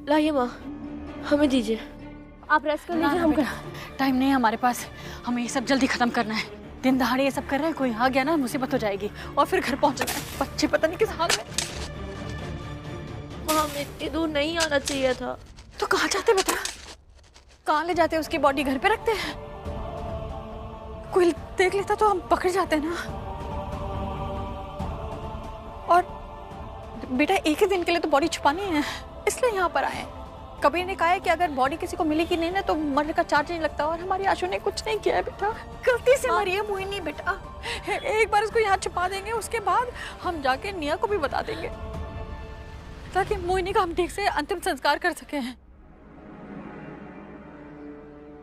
लाइए माँ, हमें दीजिए। आप रेस्ट कर लीजिए। हम टाइम नहीं है हमारे पास, हमें ये सब जल्दी खत्म करना है। दिन दहाड़े ये सब कर रहे हैं, कोई आ गया ना मुसीबत हो जाएगी और फिर घर पहुंचना है। बच्चे पता नहीं किस हाल में। माँ, हमें इतनी दूर नहीं आना चाहिए था। तो कहाँ जाते बेटा? कहाँ ले जाते? उसकी बॉडी घर पे रखते हैं? कोई देख लेता तो हम पकड़ जाते ना। और बेटा एक ही दिन के लिए तो बॉडी छुपानी है, इसलिए यहाँ पर आए। कबीर ने कहा है कि अगर बॉडी किसी को मिलेगी नहीं ना तो मरने का चार्ज नहीं लगता। और हमारी आशु ने कुछ नहीं किया है बेटा, गलती से मरी है मोहिनी बेटा। एक बार इसको यहाँ छुपा देंगे, उसके बाद हम जाके निया को भी बता देंगे ताकि मोहिनी का हम ठीक से अंतिम संस्कार कर सके हैं।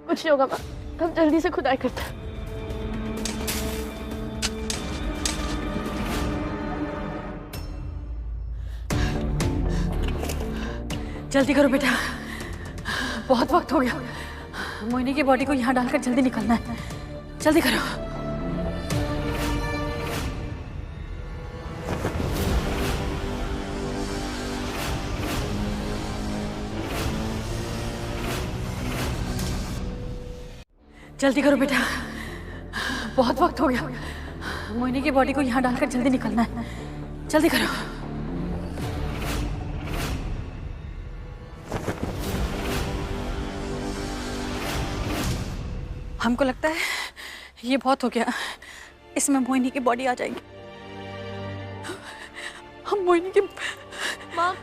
कुछ नहीं होगा माँ, हम जल्दी से खुदाई करते हैं। जल्दी करो बेटा, बहुत वक्त हो गया। मोहिनी की बॉडी को यहाँ डालकर जल्दी निकलना है, जल्दी करो। जल्दी करो बेटा, बहुत वक्त हो गया। मोहिनी की बॉडी को यहाँ डालकर जल्दी निकलना है, जल्दी करो। हमको लगता है ये बहुत हो गया, इसमें मोहिनी की बॉडी आ जाएगी। हम मोहिनी की माँ,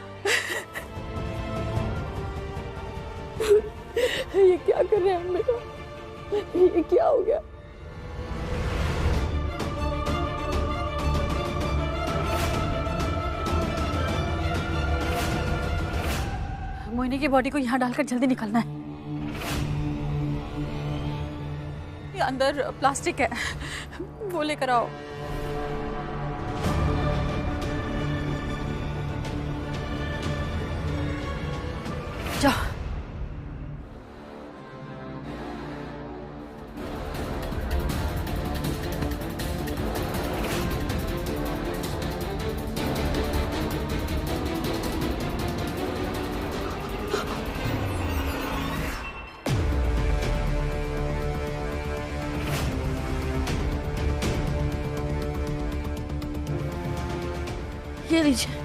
ये क्या कर रहे हैं हम बेटा? ये क्या हो गया? मोहिनी की बॉडी को यहाँ डालकर जल्दी निकलना है। ये अंदर प्लास्टिक है, वो लेकर आओ। जाओ। ये लीजिए।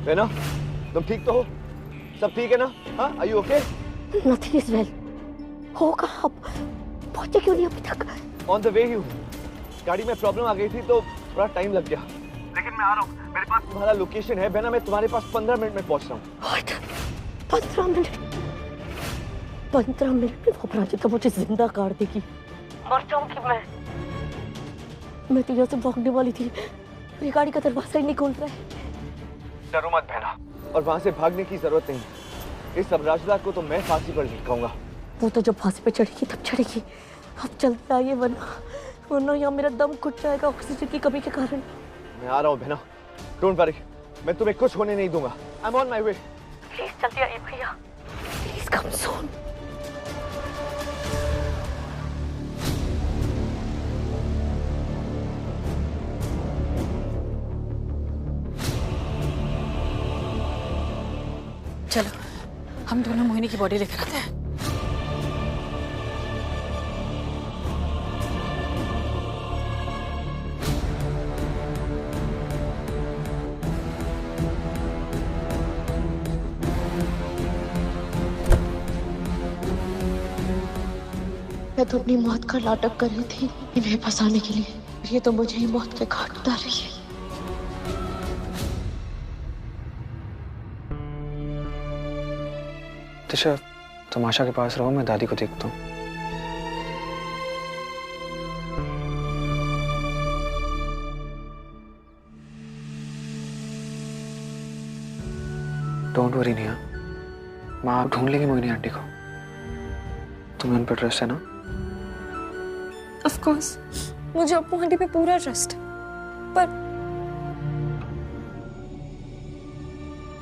बेना, तुम ठीक तो हो? सब ठीक है ना? हाँ, are you okay? Nothing is well. होगा, अब पहुंचे क्यों नहीं अभी तक? ऑन द वे ही हूँ। गाड़ी में प्रॉब्लम आ गई थी तो थोड़ा टाइम लग गया, लेकिन मैं आ रहा हूँ। मेरे पास तुम्हारा लोकेशन है बेना, मैं तुम्हारे पास 15 मिनट में पहुंच रहा हूँ। 15 मिनट? 15 मिनट में वो प्राची तो मुझे जिंदा काट देगी, मर जाऊंगी मैं तो यहाँ से भागने वाली थी, मेरी गाड़ी का दरवाजा ही नहीं खोल रहा है। डरो मत बहना, और वहां से भागने की जरूरत नहीं। इस अबराजदा को तो मैं फांसी पर लटकाऊंगा। वो तो जब फांसी पे चढ़ेगी तब चढ़ेगी, अब जल्दी आइए वरना यहाँ मेरा दम घुट जाएगा ऑक्सीजन की कमी के कारण। मैं आ रहा हूँ बहना, डोंट वरी, मैं तुम्हें कुछ होने नहीं दूंगा। I am on my way. Please जल्दी आइए भैया, प्लीज कम सून। चलो हम दोनों मोहिनी की बॉडी लेकर आते हैं। मैं तो अपनी मौत का नाटक कर रही थी इन्हें फंसाने के लिए, ये तो मुझे ही मौत के घाट उतार रही है। तिशा, तुम आशा के पास रहो, मैं दादी को देखता हूँ। डोंट वरी निया, माँ ढूंढ लेगी मोहिनी आंटी को। तुम्हें उन पर ट्रस्ट है ना? ऑफ कोर्स, मुझे अपनी आंटी पे पूरा ट्रस्ट है, पर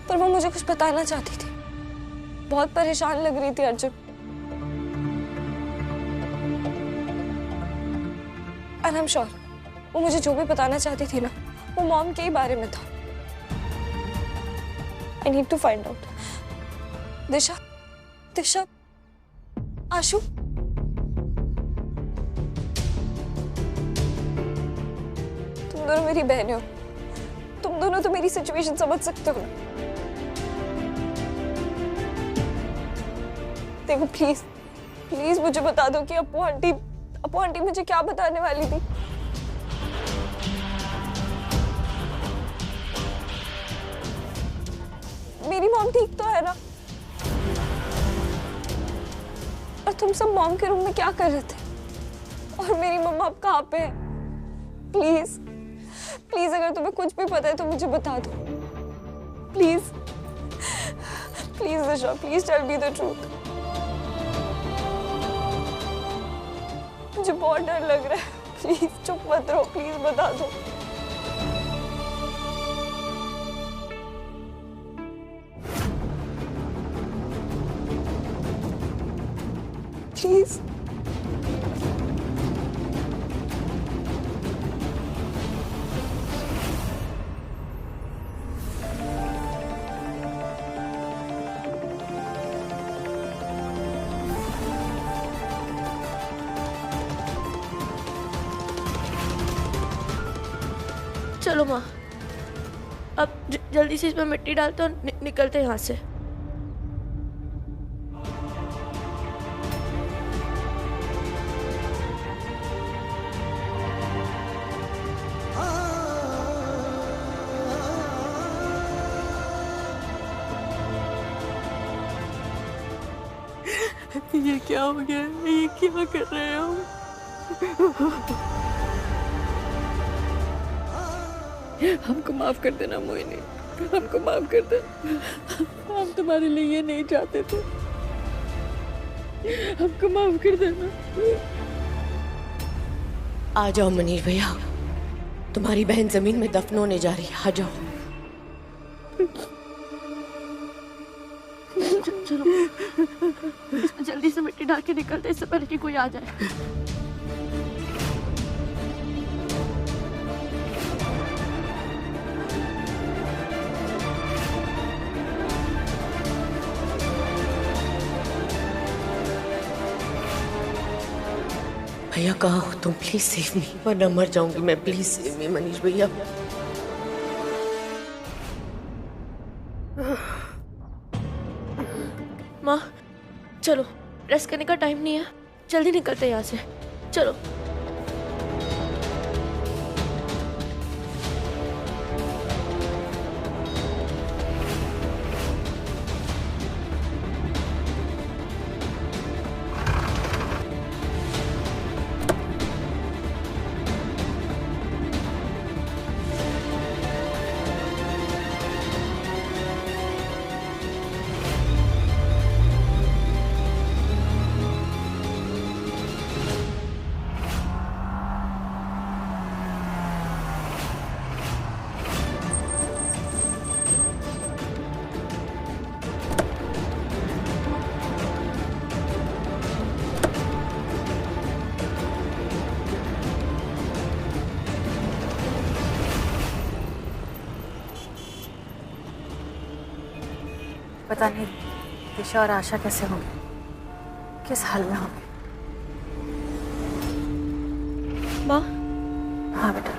वो मुझे कुछ बताना चाहती थी। बहुत परेशान लग रही थी अर्जुन। And I'm sure वो मुझे जो भी बताना चाहती थी ना, वो मॉम के ही बारे में था। I need to find out. दिशा, दिशा, आशु, तुम दोनों मेरी बहनें हो। तुम दोनों तो मेरी सिचुएशन समझ सकते हो ना। देखो प्लीज, प्लीज मुझे बता दो कि अपू आंटी मुझे क्या बताने वाली थी। मेरी मॉम ठीक तो है ना? और तुम सब मॉम के रूम में क्या कर रहे थे? और मेरी मम्मा अब कहाँ पे है? प्लीज प्लीज, अगर तुम्हें कुछ भी पता है तो मुझे बता दो। Please please Disha, please tell me the truth. मुझे बहुत डर लग रहा है। प्लीज चुप मत रहो, प्लीज बता दो। प्लीज। चलो माँ, अब जल्दी से इसमें मिट्टी डालते और निकलते यहाँ से। ये क्या हो गया? ये क्या कर रहे हो? हमको माफ कर देना मोहिनी, हमको माफ कर देना। हम तुम्हारे लिए ये नहीं चाहते थे, हमको माफ कर देना। आ जाओ मनीष भैया, तुम्हारी बहन जमीन में दफन होने जा रही है। आ जाओ। चलो जल्दी से मिट्टी डाल के निकलते, इससे पहले कि कोई आ जाए। भैया कहाँ हो तुम? प्लीज सेव मी, वरना मर जाऊंगी मैं। प्लीज सेव मी मनीष भैया। माँ चलो, रेस्ट करने का टाइम नहीं है, जल्दी निकलते यहाँ से। चलो। पता नहीं दिशा और आशा कैसे होंगे, किस हाल में होंगे। माँ। हाँ बेटा।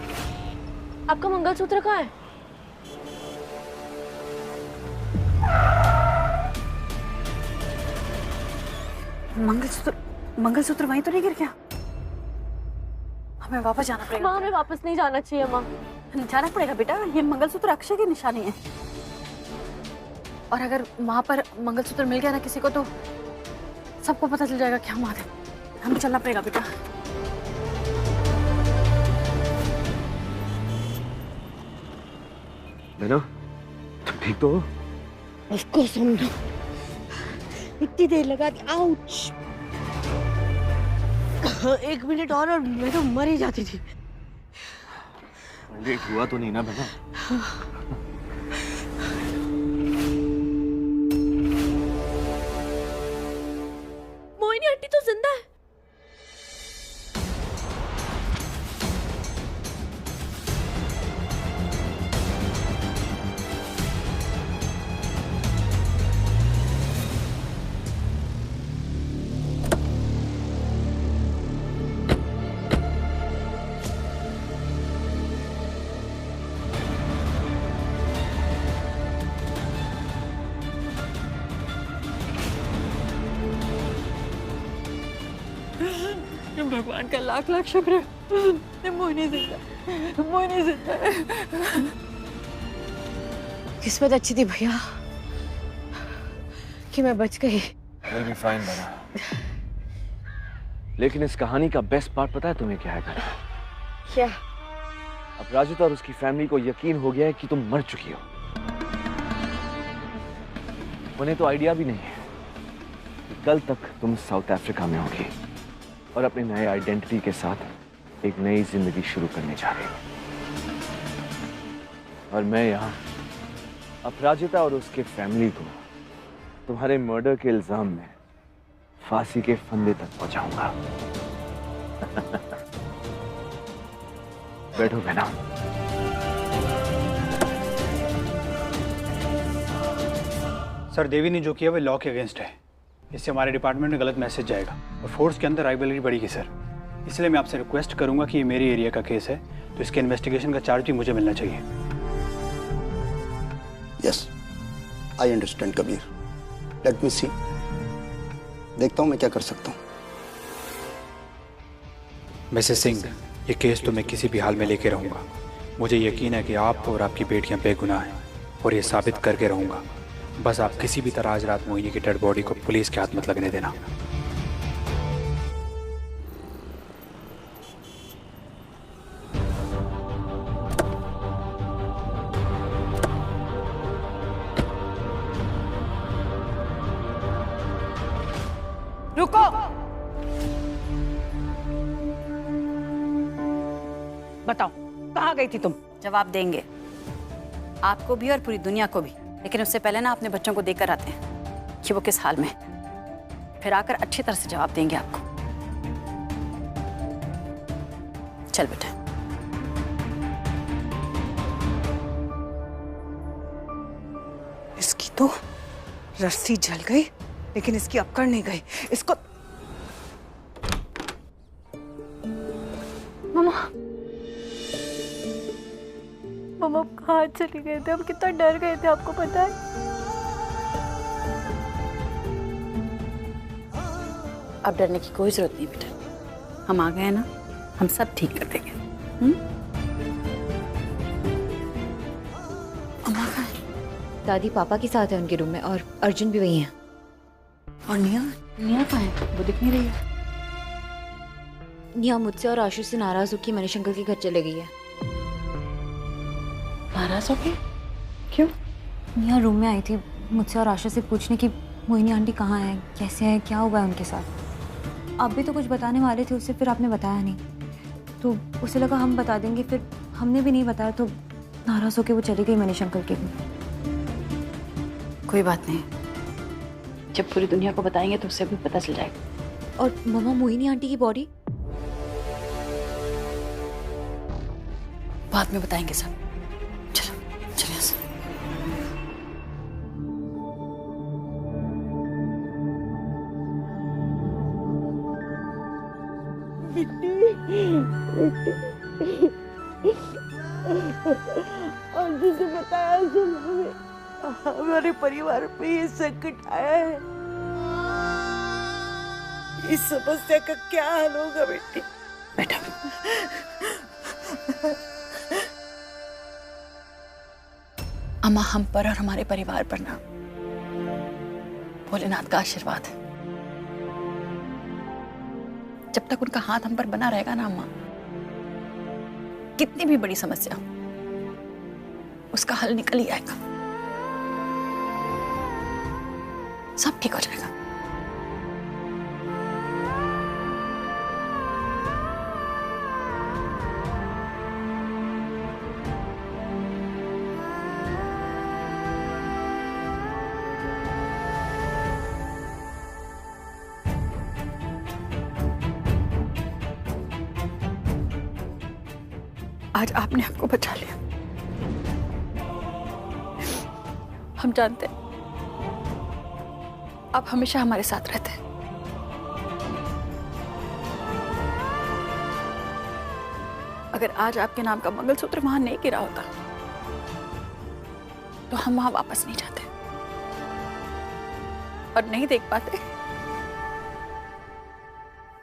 आपका मंगलसूत्र कहाँ है? मंगलसूत्र वहीं तो नहीं गिर गया? हमें वापस जाना पड़ेगा। माँ हमें वापस नहीं जाना चाहिए। माँ जाना पड़ेगा बेटा, ये मंगलसूत्र अक्षय की निशानी है, और अगर वहां पर मंगलसूत्र मिल गया ना किसी को तो सबको पता चल जाएगा कि हम आ गए। हमें चलना पड़ेगा बेटा। बहना, तुम ठीक तो हो? उसको समझो, इतनी देर लगा दी। आउच। 1 मिनट और मैं तो मर ही जाती थी। लेट हुआ तो नहीं ना बहना? आंटी तो जिंदा है। भगवान का लाख लाख शुक्र है, मोहिनी जिंदा, मोहिनी जिंदा है। किस्मत अच्छी थी भैया कि मैं बच गई। We'll be fine, बना। लेकिन इस कहानी का बेस्ट पार्ट पता है तुम्हें क्या है बना? क्या? अब राजू और उसकी फैमिली को यकीन हो गया है कि तुम मर चुकी हो। उन्हें तो आइडिया भी नहीं है कि कल तक तुम साउथ अफ्रीका में होगी और अपने नए आइडेंटिटी के साथ एक नई जिंदगी शुरू करने जा रही हो। और मैं यहाँ अपराजिता और उसके फैमिली को तुम्हारे मर्डर के इल्जाम में फांसी के फंदे तक पहुंचाऊंगा। बैठो बहना। सर, देवी ने जो किया वो लॉ के अगेंस्ट है। इससे हमारे डिपार्टमेंट में गलत मैसेज जाएगा और फोर्स के अंदर राइवलरी बढ़ेगी सर। इसलिए मैं आपसे रिक्वेस्ट करूंगा कि ये मेरी एरिया का केस है तो इसके इन्वेस्टिगेशन का चार्ज भी मुझे मिलना चाहिए। Yes, I understand Kabir. Let me see, देखता हूं मैं क्या कर सकता हूं। मिसेस सिंह, ये केस तो मैं किसी भी हाल में लेके रहूंगा। मुझे यकीन है कि आप और आपकी बेटियां बेगुनाह हैं और ये साबित करके रहूंगा। बस आप किसी भी तरह आज रात मोहिनी की डेड बॉडी को पुलिस के हाथ मत लगने देना। रुको। बताओ कहाँ गई थी तुम? जवाब देंगे आपको भी और पूरी दुनिया को भी, लेकिन उससे पहले ना अपने बच्चों को देखकर आते हैं कि वो किस हाल में, फिर आकर अच्छी तरह से जवाब देंगे आपको। चल बेटा। इसकी तो रस्सी जल गई लेकिन इसकी अक्कड़ नहीं गई। इसको मम्मा कहाँ चली गए थे? हम कितना डर गए थे, आपको पता है? अब डरने की कोई जरूरत नहीं बेटा, हम आ गए ना, हम सब ठीक कर देंगे। अम्मा कहाँ है? दादी पापा के साथ है उनके रूम में और अर्जुन भी वही है। और निया? निया कहाँ है? वो दिख नहीं रही है। निया मुझसे और आशु से नाराज होकर मनीष अंकल के घर चले गई है। नाराज हो गई? क्यों? निया रूम में आई थी मुझसे और आशु से पूछने की मोहिनी आंटी कहाँ है, कैसे है, क्या हुआ है उनके साथ। आप भी तो कुछ बताने वाले थे उससे, फिर आपने बताया नहीं तो उसे लगा हम बता देंगे, फिर हमने भी नहीं बताया तो नाराज होकर वो चली गई मनीष अंकल के घर। कोई बात नहीं, जब पूरी दुनिया को बताएंगे तो उससे भी पता चल जाएगा। और मम्मा मोहिनी आंटी की बॉडी? बाद में बताएंगे सब। चलो चलो यहाँ से। और जिसे बताया सुन, हमारे परिवार पे ये संकट आया है। इस समस्या का क्या हल होगा बेटी? बेटा अम्मा, हम पर और हमारे परिवार पर ना भोलेनाथ का आशीर्वाद है। जब तक उनका हाथ हम पर बना रहेगा ना अम्मा, कितनी भी बड़ी समस्या उसका हल निकल ही आएगा, सब ठीक हो जाएगा। आज आपने हमको बचा लिया। हम जानते हैं आप हमेशा हमारे साथ रहते हैं। अगर आज आपके नाम का मंगलसूत्र वहां नहीं गिरा होता तो हम वहां वापस नहीं जाते और नहीं देख पाते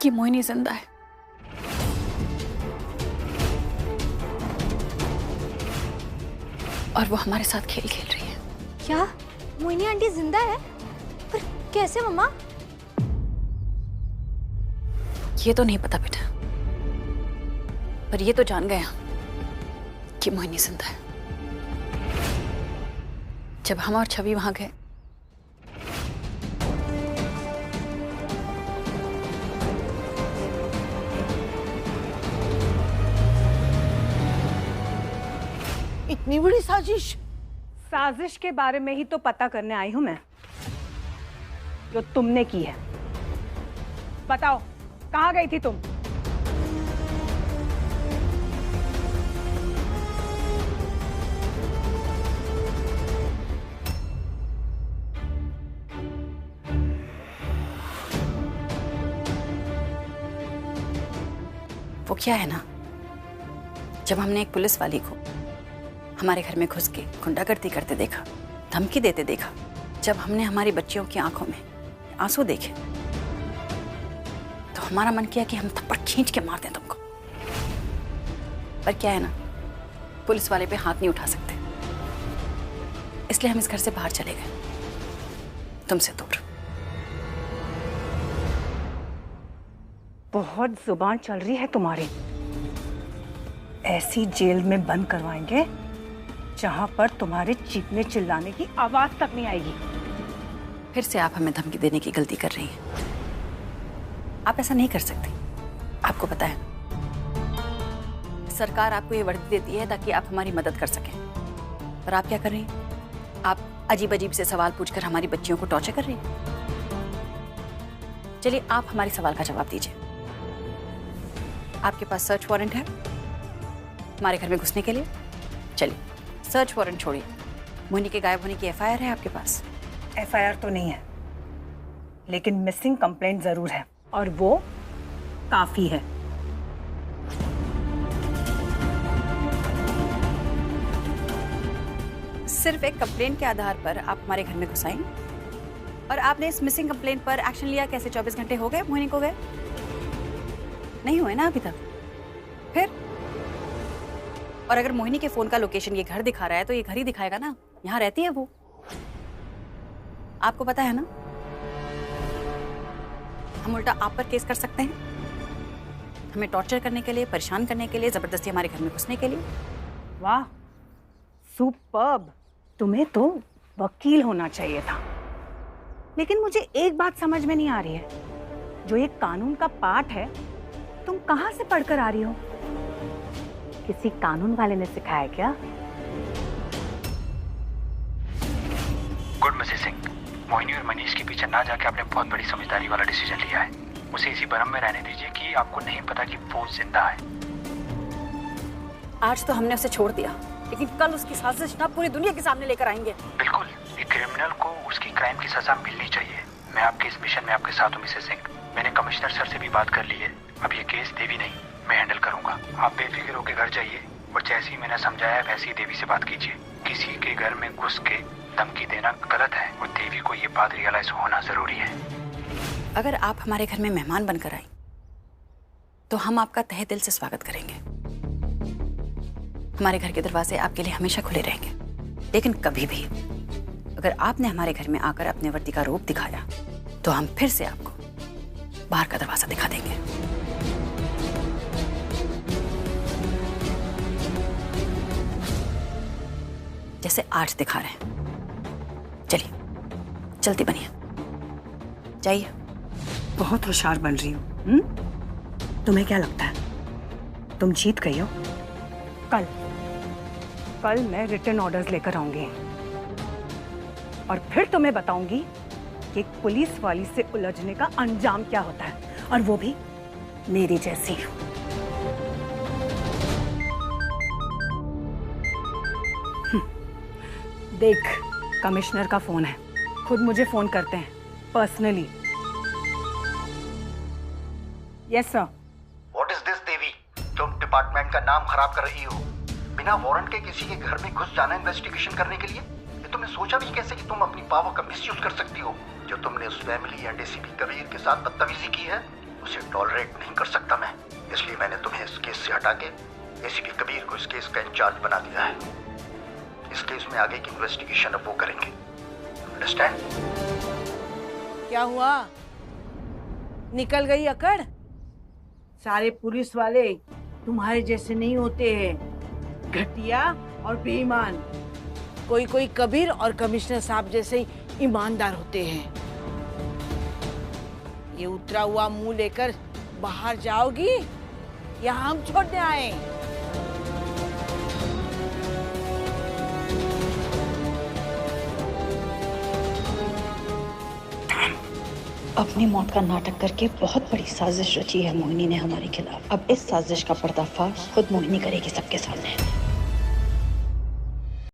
कि मोहिनी जिंदा है। और वो हमारे साथ खेल खेल रही है। क्या मोहिनी आंटी जिंदा है? पर कैसे मम्मा? ये तो नहीं पता बेटा, पर ये तो जान गया कि मोहिनी जिंदा है। जब हम और छवि वहां गए इतनी बड़ी साजिश? साजिश के बारे में ही तो पता करने आई हूं मैं, जो तुमने की है। बताओ कहां गई थी तुम? वो क्या है ना, जब हमने एक पुलिस वाली को हमारे घर में घुस के गुंडागर्दी करते देखा, धमकी देते देखा, जब हमने हमारी बच्चियों की आंखों में आंसू देखे, तो हमारा मन किया कि हम थप्पड़ खींच के मार दें तुमको। पर क्या है ना, पुलिस वाले पे हाथ नहीं उठा सकते, इसलिए हम इस घर से बाहर चले गए, तुमसे दूर। बहुत जुबान चल रही है तुम्हारी। ऐसी जेल में बंद करवाएंगे जहां पर तुम्हारे चीखने चिल्लाने की आवाज तक नहीं आएगी। फिर से आप हमें धमकी देने की गलती कर रही हैं। आप ऐसा नहीं कर सकती, आपको पता है सरकार आपको ये वर्दी देती है ताकि आप हमारी मदद कर सकें, पर आप क्या कर रही हैं? आप अजीब अजीब से सवाल पूछकर हमारी बच्चियों को टॉर्चर कर रही हैं। चलिए आप हमारे सवाल का जवाब दीजिए। आपके पास सर्च वारंट है हमारे घर में घुसने के लिए? चलिए सर्च वारंट छोड़िए, मोहिनी के गायब होने की एफआईआर है आपके पास? एफआईआर तो नहीं है, लेकिन मिसिंग कंप्लेंट जरूर है, और वो काफी है। सिर्फ एक कंप्लेंट के आधार पर आप हमारे घर में घुस आई, और आपने इस मिसिंग कंप्लेंट पर एक्शन लिया कैसे? 24 घंटे हो गए मोहिनी को गए? नहीं हुए ना अभी तक? फिर और अगर मोहिनी के फोन का लोकेशन ये घर दिखा रहा है तो ये घर ही दिखाएगा ना, यहाँ रहती है वो। आपको पता है ना, हम उल्टा आप पर केस कर सकते हैं, हमें टॉर्चर करने के लिए, परेशान करने के लिए, जबरदस्ती हमारे घर में घुसने के लिए। वाह, सुपर्ब। तुम्हें तो वकील होना चाहिए था। लेकिन मुझे एक बात समझ में नहीं आ रही है, जो ये कानून का पाठ है तुम कहां से पढ़कर आ रही हो? किसी कानून वाले ने सिखाया क्या? गुड मिसेस सिंह, मोहिनी और मनीष के पीछे ना जाके आपने बहुत बड़ी समझदारी वाला डिसीजन लिया है। उसे इसी भ्रम में रहने दीजिए कि आपको नहीं पता कि वो जिंदा है। आज तो हमने उसे छोड़ दिया, लेकिन कल उसकी साजिश ना पूरी दुनिया के सामने लेकर आएंगे। बिल्कुल, एक क्रिमिनल को उसकी क्राइम की सजा मिलनी चाहिए। मैं आपके इस मिशन में आपके साथ हूँ मिसेस सिंह। मैंने कमिश्नर सर से भी बात कर ली है। अब ये केस देवी नहीं, मैं हैंडल करूंगा। आप बेफिक्र होकर घर जाइए और जैसे ही मैंने समझाया वैसे ही देवी से बात कीजिए। किसी के घर में घुस के धमकी देना गलत है और देवी को ये बात रियलाइज होना जरूरी है। अगर आप हमारे घर में मेहमान बनकर आई तो हम आपका तहे दिल से स्वागत करेंगे। हमारे घर के दरवाजे आपके लिए हमेशा खुले रहेंगे, लेकिन कभी भी अगर आपने हमारे घर में आकर अपने वर्दी का रूप दिखाया तो हम फिर से आपको बाहर का दरवाजा दिखा देंगे। जैसे आज दिखा रहे हैं। चलिए जल्दी बनिए, जाइए। बहुत होशियार बन रही हो। तुम्हें क्या लगता है तुम जीत गई हो? कल मैं रिटर्न ऑर्डर्स लेकर आऊंगी और फिर तुम्हें बताऊंगी कि एक पुलिस वाली से उलझने का अंजाम क्या होता है, और वो भी मेरी जैसी। देख, कमिश्नर का फोन है, खुद मुझे फोन करते हैं personally. Yes sir. What is this Devi? तुम डिपार्टमेंट का नाम खराब कर रही हो। बिना वारंट के किसी के घर में घुस जाना इन्वेस्टिगेशन करने के लिए? ये तुमने सोचा भी कैसे कि तुम अपनी पावर का मिसयूज कर सकती हो? जो तुमने उस फैमिली एंड एसीपी कबीर के साथ बदतमीजी की है उसे टॉलरेट नहीं कर सकता मैं, इसलिए मैंने तुम्हें इस केस से हटा के एसीपी कबीर को इस केस का इंचार्ज बना दिया है। इस केस में आगे की इन्वेस्टिगेशन अब वो करेंगे। अंडरस्टैंड? क्या हुआ? निकल गई अकड़? सारे पुलिस वाले तुम्हारे जैसे नहीं होते हैं, घटिया और बेईमान। कोई कोई कबीर और कमिश्नर साहब जैसे ही ईमानदार होते हैं। ये उतरा हुआ मुंह लेकर बाहर जाओगी या हम छोड़ने आए? अपनी मौत का नाटक करके बहुत बड़ी साजिश रची है मोहिनी ने हमारे खिलाफ। अब इस साजिश का पर्दाफाश खुद मोहिनी करेगी सबके सामने।